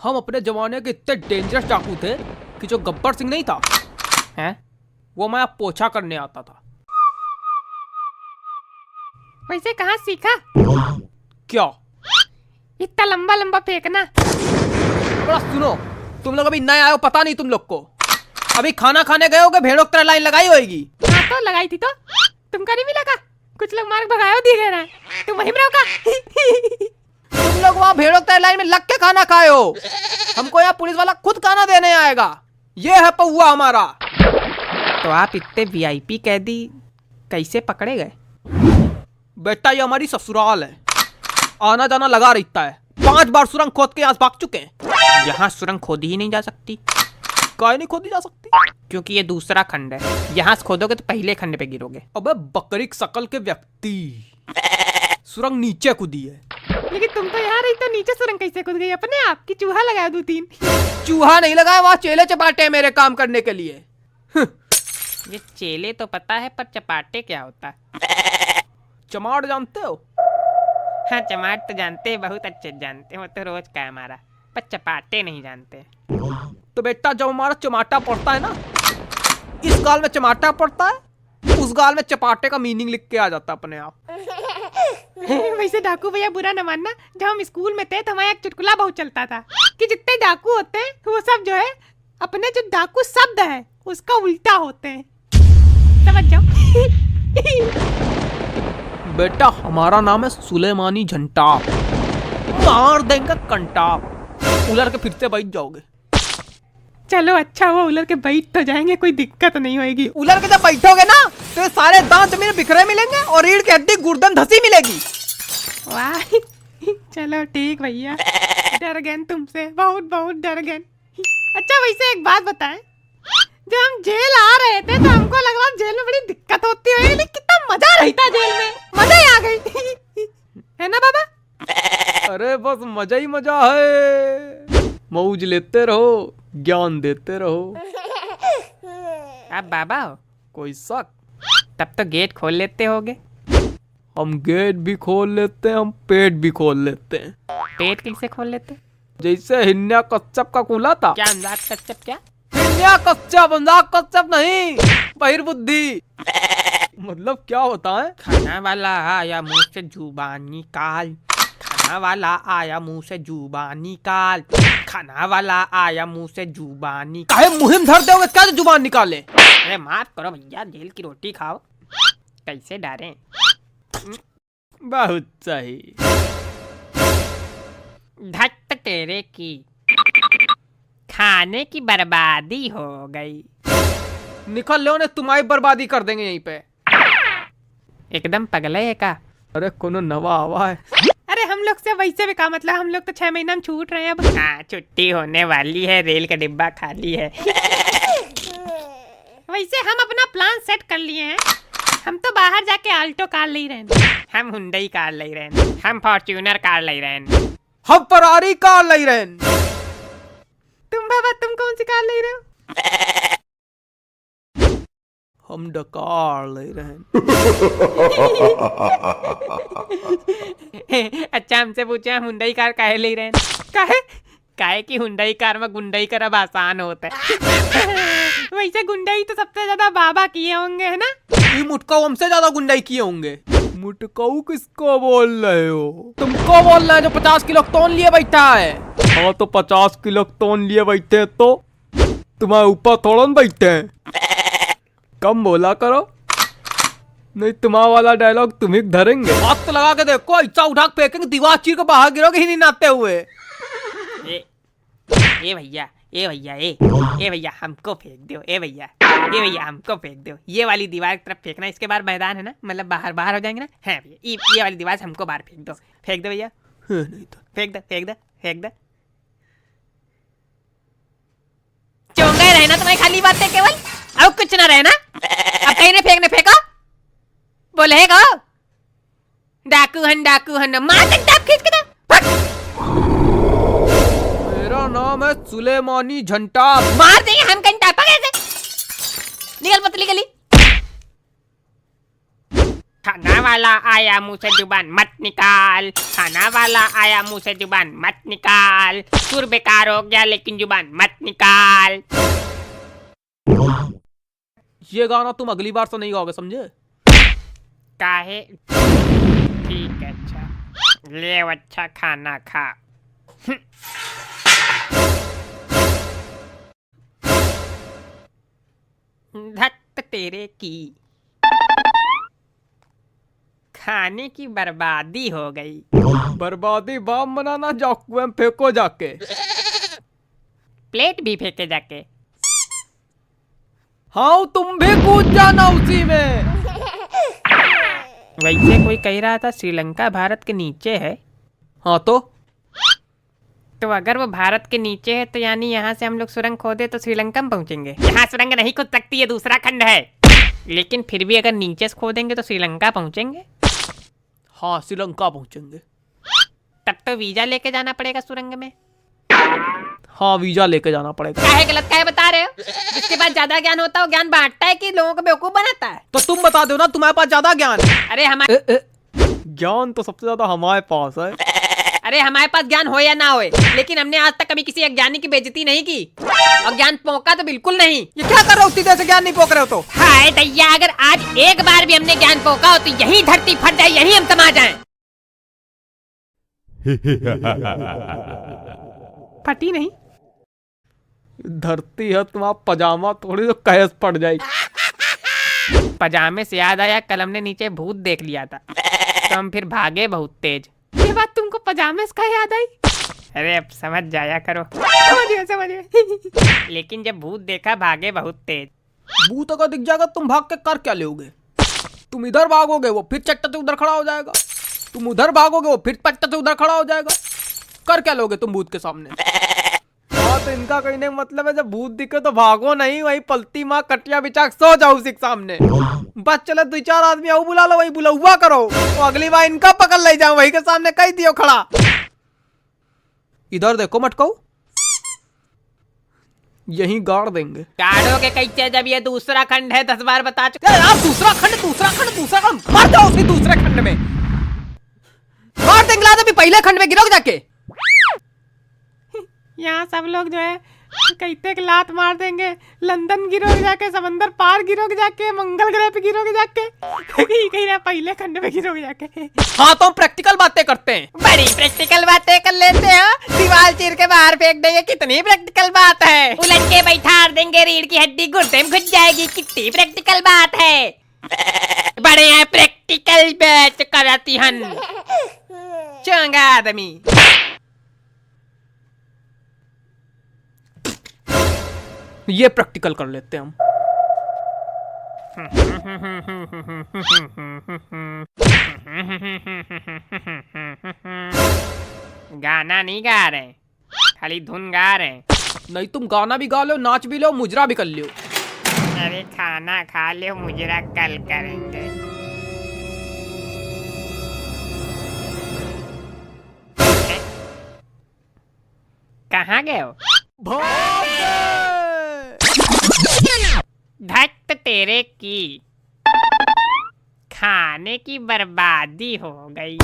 हम अपने जमाने के इतने डेंजरस डाकू थे कि जो गब्बर सिंह नहीं था हैं, वो मैं पोछा करने आता था। वैसे कहाँ सीखा? क्या? इतना लंबा लंबा फेंकना। बड़ा सुनो, तुम लोग अभी नए आए हो, पता नहीं तुम लोग को। अभी खाना खाने गए होगे, भेड़ों की तरह लाइन लगाई होगी। हाँ तो लगाई थी तो तुमका नहीं मिला का? कुछ लोग मार भगायो दिख रहा है, तुम वहीं में रहो का? तुम लोग वहाँ भेड़ों की तरह लाइन में लग के खाना खाए हो। हमको यहाँ पुलिस वाला खुद खाना देने आएगा। ये है पौआ हमारा। तो आप इतने वीआईपी कैदी कैसे पकड़े गए? बेटा ये हमारी ससुराल है, आना जाना लगा रहता है। 5 बार सुरंग खोद के यहाँ भाग चुके हैं। यहाँ सुरंग खोदी ही नहीं जा सकती। काहे नहीं खोदी जा सकती? क्योंकि ये दूसरा खंड है, यहाँ से खोदोगे तो पहले खंड पे गिरोगे। अबे बकरी की शकल के व्यक्ति, सुरंग नीचे कूदी है। लेकिन तुम तो यहाँ रही तो नीचे सुरंग कैसे कूद गई अपने आप की? चूहा लगाया 2-3। चूहा नहीं लगाया, वहाँ चेले चपाटे हैं मेरे काम करने के लिए। ये चेले तो पता है, पर चपाटे क्या होता है? चमाट जानते हो? हाँ चमाट तो जानते हैं, बहुत अच्छे जानते हैं, वो तो रोज का है हमारा। पर चपाटे नहीं जानते। तो बेटा जब हमारा चमाटा पड़ता है ना, इस गाल में चमाटा पड़ता है, उस गाल में चपाटे का मीनिंग लिख के आ जाता अपने आप। वैसे डाकू भैया बुरा न मानना, जब हम स्कूल में थे तो हमारा एक चुटकुला बहुत चलता था कि जितने डाकू होते हैं वो सब जो है अपने जो डाकू शब्द है उसका उल्टा होते हैं। समझ जाओ। बेटा हमारा नाम है सुलेमानी झंटाप, मार देंगे कंटाप, उलर के फिर से बैठ जाओगे। चलो अच्छा हुआ उलर के बैठ तो जाएंगे, कोई दिक्कत नहीं होगी। उलर के जब बैठोगे ना तो सारे दांत जमीन बिखरे मिलेंगे और रीढ़ की हड्डी गुर्दन धसी मिलेगी। वाह चलो ठीक भैया, डर गए तुमसे, बहुत बहुत डर गए। अच्छा वैसे एक बात बताएं, जब हम जेल आ रहे थे तो हमको लग रहा जेल में बड़ी दिक्कत होती है, लेकिन कितना मजा रहता जेल में, मजा ही आ गई। है ना बाबा? अरे बस मजा ही मजा है, मौज लेते रहो, ज्ञान देते रहो। आप बाबा हो? कोई शक? तब तो गेट खोल लेते होगे। हम गेट भी खोल लेते हैं, हम पेट भी खोल लेते हैं। पेट कैसे खोल लेते? जैसे हिन्या कच्छप का खुला था। क्या अंदाज कच्चप? क्या हिन्या कच्छप, अंदाज कच्छप नहीं, बहिर्बुद्धि। मतलब क्या होता है? खाना वाला आया मुंह से जुबान निकाल, खाना वाला आया मुंह से जुबान निकाल, खाना वाला आया मुंह से जुबान निकाल। काहे मुहिम धर दोगे क्या जो जुबान निकाले? अरे माफ करो भैया, जेल की रोटी खाओ, कैसे डरे। बहुत सही। धत तेरे की, खाने की बर्बादी हो गई। निकल लो, ने तुम्हारी बर्बादी कर देंगे यहीं पे। एकदम पगले है का? अरे कोनो नवा आवा है। अरे हम लोग से वैसे भी का मतलब, हम लोग तो 6 महीना में छूट रहे हैं अब। हाँ छुट्टी होने वाली है, रेल का डिब्बा खाली है। वैसे हम अपना प्लान सेट कर लिए हैं, हम तो बाहर जाके आल्टो कार ले रहे हैं, हम हुंडई कार ले रहे हैं, हम फॉर्च्यूनर कार ले रहे हैं, हम फरारी कार ले रहे हैं। तुम बाबा तुम कौन सी कार ले रहे हो? हम डकार ले रहे हैं। अच्छा हमसे पूछे हम हुंडई कार काहे ले रहे हैं? काहे? काहे कि हुंडई कार में गुंडई करब आसान होता है। वैसे गुंडई तो सबसे ज्यादा बाबा किए होंगे, है ना? ये मुटकाऊ हमसे ज्यादा गुंडाई किए होंगे। मुटकाऊ किसको बोल रहे हो? तुमको बोल रहे हैं जो 50 किलो तोन लिए बैठा है। हाँ तो 50 किलो तोन लिए बैठे हैं तो तुम्हारे ऊपर थोड़ा न बैठे हैं। कम बोला करो, नहीं तुम्हारा वाला डायलॉग तुम ही धरेंगे। हाथ तो लगा के देखो, ऐसा उठा के फेंकेंगे, दीवार चीर के बाहर गिरोगे ही नहीं नाते हुए। ए भैया, ए भैया, ए भैया हमको फेंक दो, ए भैया, ए भैया हमको फेंक दो। ये वाली दीवार की तरफ फेंकना, इसके बाद मैदान है ना, मतलब बाहर बाहर हो जाएंगे ना। है भैया, ये वाली दीवार से हमको बाहर फेंक दो, फेंक दो भैया, नहीं तो फेंक दो, फेंक दो, फेंक दो। चोंगा रहना तुम्हें खाली बातें केवल, अब कुछ ना रहना। अब कहीं ने फेंकने फेंको, बोले गो डाकू हन मार डंडा खींच के दो। मेरा नाम है सुलेमानी झंटा। मार देंगे हम घंटा कैसे? निकल पतली गली। खाना खाना वाला आया मुंह से जुबान मत निकाल, खाना वाला आया मुंह से जुबान मत निकाल, सुर बेकार हो गया लेकिन जुबान मत निकाल। ये गाना तुम अगली बार से नहीं गाओगे, समझे? काहे? ठीक है, अच्छा ले अच्छा खाना खा। धत तेरे की, खाने की बर्बादी हो गई। बर्बादी बम बनाना, जाओ कुएं में फेंको जाके। प्लेट भी फेंके जाके। हाँ तुम भी कूद जाना उसी में। वैसे कोई कह रहा था श्रीलंका भारत के नीचे है। हाँ तो अगर वो भारत के नीचे है तो यानी यहाँ से हम लोग सुरंग खोदे तो श्रीलंका में पहुँचेंगे। यहाँ सुरंग नहीं खोद सकती है, दूसरा खंड है। लेकिन फिर भी अगर नीचे से खोदेंगे तो श्रीलंका पहुँचेंगे। हाँ श्रीलंका पहुंचेंगे। तब तो वीजा लेके जाना पड़ेगा सुरंग में। हाँ वीजा लेके जाना पड़ेगा। काहे गलत काहे बता रहे हो? जिसके पास ज्यादा ज्ञान होता है वो ज्ञान बांटता है कि लोगों को बेवकूफ बनाता है? तो तुम बता दो ना, तुम्हारे पास ज्यादा ज्ञान है। अरे हमारे ज्ञान तो सबसे ज्यादा हमारे पास है। अरे हमारे पास ज्ञान हो या ना होए, लेकिन हमने आज तक कभी किसी अज्ञानी की बेइज्जती नहीं की और ज्ञान पोंका तो बिल्कुल नहीं। ये क्या कर रहे हो? सीधे से ज्ञान नहीं पोक रहे हो तो? हाय दैया, अगर आज एक बार भी हमने ज्ञान पोका हो तो यही धरती फट जाए, यही हम समा जाएं। फटी नहीं, धरती है तुम्हारा पजामा थोड़ी तो कैस पड़ जाएगी। पजामे से याद आया, कल हमने नीचे भूत देख लिया था तो हम फिर भागे बहुत तेज। ये बात तुमको पजामे से क्या याद आई? अरे अब समझ जाया करो। समझिए। लेकिन जब भूत देखा भागे बहुत तेज। भूत अगर दिख जाएगा तुम भाग के कर क्या लोगे? तुम इधर भागोगे वो फिर चट्टा से उधर खड़ा हो जाएगा, तुम उधर भागोगे वो फिर चट्टा से उधर खड़ा हो जाएगा। कर क्या लोगे तुम भूत के सामने? हाँ तो इनका कहने का मतलब है जब भूत दिखे तो भागो नहीं, वही पलती माँ कटिया बिछा सो जाओ उसी के सामने। बस चलो 2-4 आदमी आओ बुला लो, वही बुला करो, तो अगली बार इनका पकड़ ले जाओ, वही के सामने कह दियो खड़ा। इधर देखो मटकाऊ, यहीं गाड़ देंगे। गाड़ोगे कैसे जब ये दूसरा खंड है? 10 बार बता चुके यार। दूसरा खंड मार जाओ उसी दूसरे खंड में, मार देंगे अभी पहले खंड में गिरोगे जाके। यहाँ सब लोग जो है कहते कि लात मार देंगे, लंदन गिरोगे जाके, समंदर पार गिरोगे जाके, मंगल ग्रह पे गिरोगे जाके, कहीं ना पहले खंड में गिरोगे जाके। हाँ तो हम प्रैक्टिकल बातें करते हैं। बड़ी प्रैक्टिकल बातें कर लेते हो, दीवार चीर के बाहर फेंक देंगे, कितनी प्रैक्टिकल बात है। उलट के बैठा देंगे, रीढ़ की हड्डी गुर्दे में घुस जाएगी, कितनी प्रैक्टिकल बात है। बड़े हैं प्रैक्टिकल बैच कराती हन चंगा आदमी। ये प्रैक्टिकल कर लेते हैं हम। गाना नहीं गा रहे, खाली धुन गा रहे हैं। नहीं तुम गाना भी गा लो, नाच भी लो, मुजरा भी कर लो। अरे खाना खा लो, मुजरा कल करेंगे। कहाँ गए हो? धत तेरे की, खाने की बर्बादी हो गई।